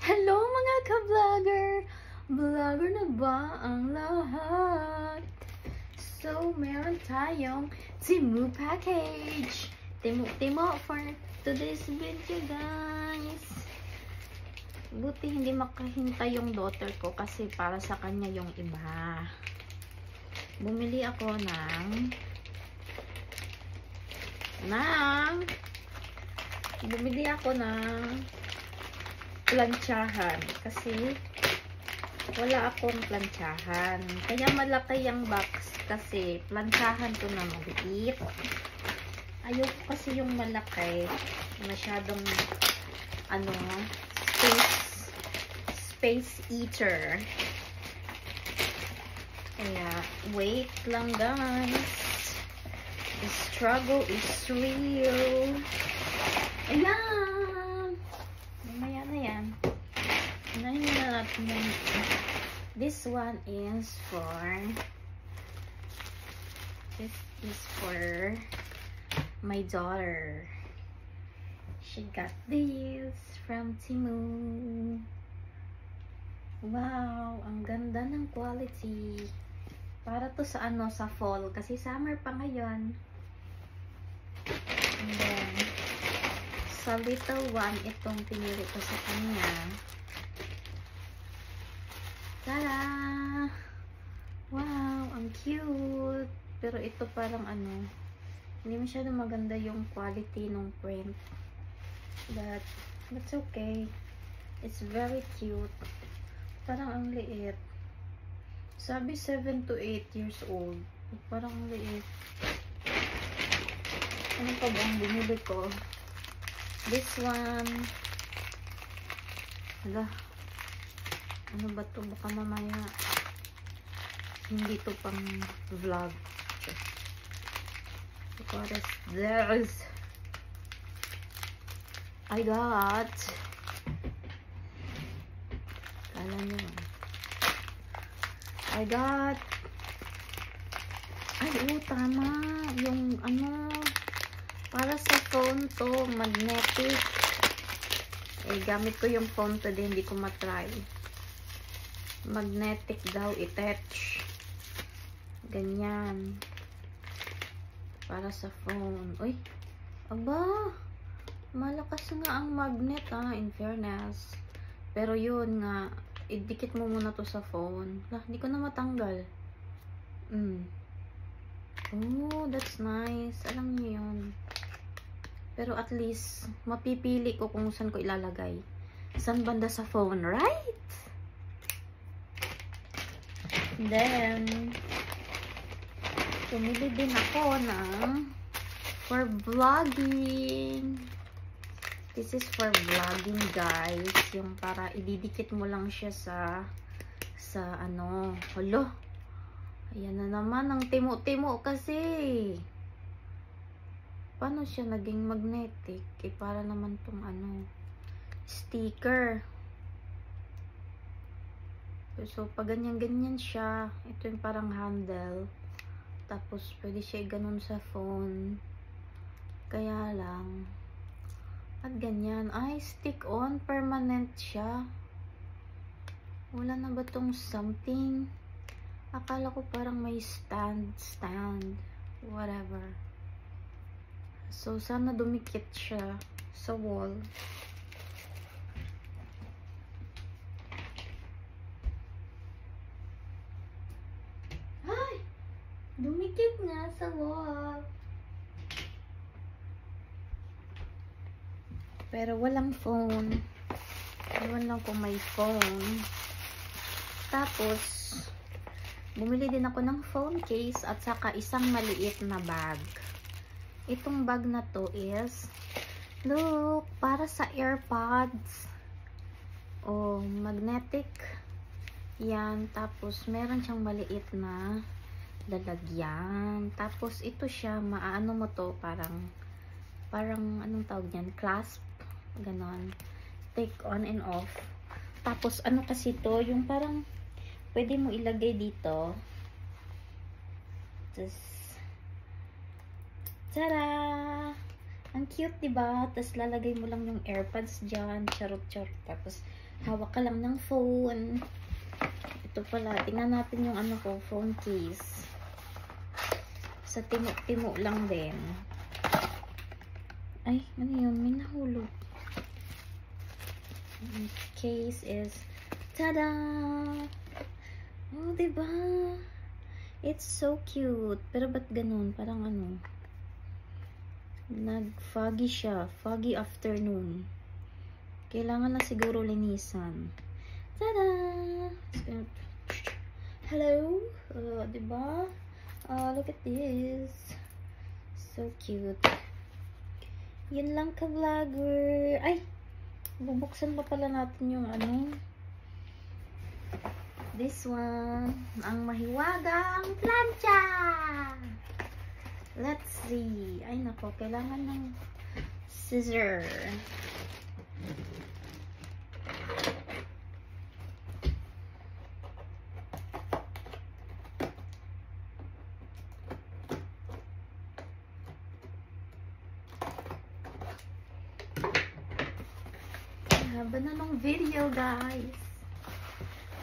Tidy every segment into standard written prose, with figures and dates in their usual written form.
Hello mga ka-vlogger! Vlogger na ba ang lahat? So, meron tayong Temu package. Temu for today's video, guys. Buti hindi makahintay yung daughter ko kasi para sa kanya yung iba. Bumili ako ng plantsahan kasi wala akong plantsahan. Kaya malaki yung box kasi plantsahan ko na maliit. Ayoko kasi yung malaki, masyadong space eater. Kaya wait lang, guys. The struggle is real. Ayan. Mamaya na yan. Unahin na natin yan. This one is for my daughter. She got this from Temu. Wow, ang ganda ng quality. Para to sa sa fall kasi summer pa ngayon. And then sa little one, itong pinili ko sa kanya. Tada! Wow, ang cute. Pero ito parang hindi masyado maganda yung quality ng print. But that's okay. It's very cute. Parang ang liit. Sabi 7 to 8 years old. Parang ang liit. Ano pa ba ang binili ko? This one. Hala. Ano ba to? Baka mamaya hindi to pang vlog. What is this? I got tama yung para sa phone to, magnetic. Gamit ko yung phone today, hindi ko matry. Magnetic daw, attach. Ganyan. Para sa phone. Uy, aba, malakas nga ang magnet in fairness. Pero yun nga, idikit mo muna to sa phone. Hindi ko na matanggal. Oh, that's nice. Alam niyo yun. Pero at least, mapipili ko kung saan ko ilalagay. Saan banda sa phone, right? Then, pumili din ako for vlogging. This is for vlogging, guys. Yung para ididikit mo lang siya sa Hello. Ayan na naman ang timo-timo kasi. Paano siya naging magnetic? Para naman tong sticker. So, pag ganyan-ganyan siya, ito yung parang handle. Tapos, pwede siya ganun sa phone. Kaya lang, at ganyan. Ay, stick-on. Permanent siya. Wala na ba tong something? Akala ko parang may stand. Whatever. So, sana dumikit siya sa wall. Ay! Dumikit nga sa wall. Pero walang phone. Ewan lang kung may phone. Tapos, bumili din ako ng phone case at saka isang maliit na bag. Itong bag na to is, look, para sa AirPods. Oh, magnetic. Yan. Tapos, meron siyang maliit na lalagyan. Tapos, ito siya, maano mo to, parang anong tawag niyan? Clasp. Ganon. Take on and off. Tapos, kasi to, yung parang, pwede mo ilagay dito. Tapos, tada! Ang cute, diba? Tapos lalagay mo lang yung AirPods dyan. Charot-charot. Tapos Hawak ka lang ng phone. Ito pala, tingnan natin yung ano ko, phone case. Sa timo-timo lang din. Ay, ano yun? May nahulog. Case is, tada! Oh, diba? It's so cute. Pero ba't ganun? Parang ano? Nag-foggy siya. Foggy afternoon. Kailangan na siguro linisan. Tada! Hello? Diba? Look at this. So cute. Yun lang ka-vlogger. Ay! Bubuksan pa pala natin yung ano. This one. Ang mahiwagang plancha! Let's see. Ay nako, kailangan ng scissor. Haba na ng video, guys.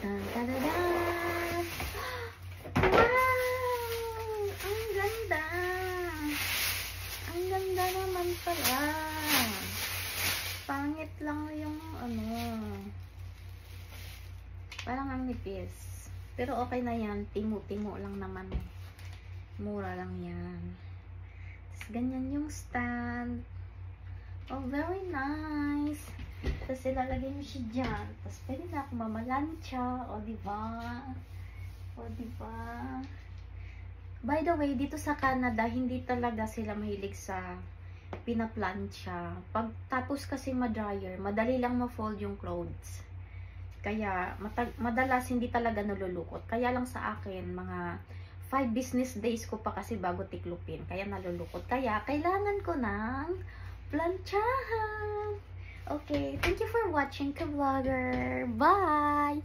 Tan-tadadaan! Wow! Ang ganda! Ang ganda naman pala. Pangit lang yung ano. Parang ang nipis. Pero okay na yan. Timo-timo lang naman. Mura lang yan. Tapos ganyan yung stand. Oh, very nice. Tapos ilalagay mo siya dyan. Tapos pwede na ako mamalansya. O, diba? O, diba? By the way, dito sa Canada, hindi talaga sila mahilig sa pinaplansya. Pag tapos kasi ma-dryer, madali lang ma-fold yung clothes. Kaya, madalas hindi talaga nalulukot. Kaya lang sa akin, mga 5 business days ko pa kasi bago tiklupin. Kaya nalulukot. Kaya, kailangan ko ng plansyahan. Okay, thank you for watching, ka-vlogger. Bye!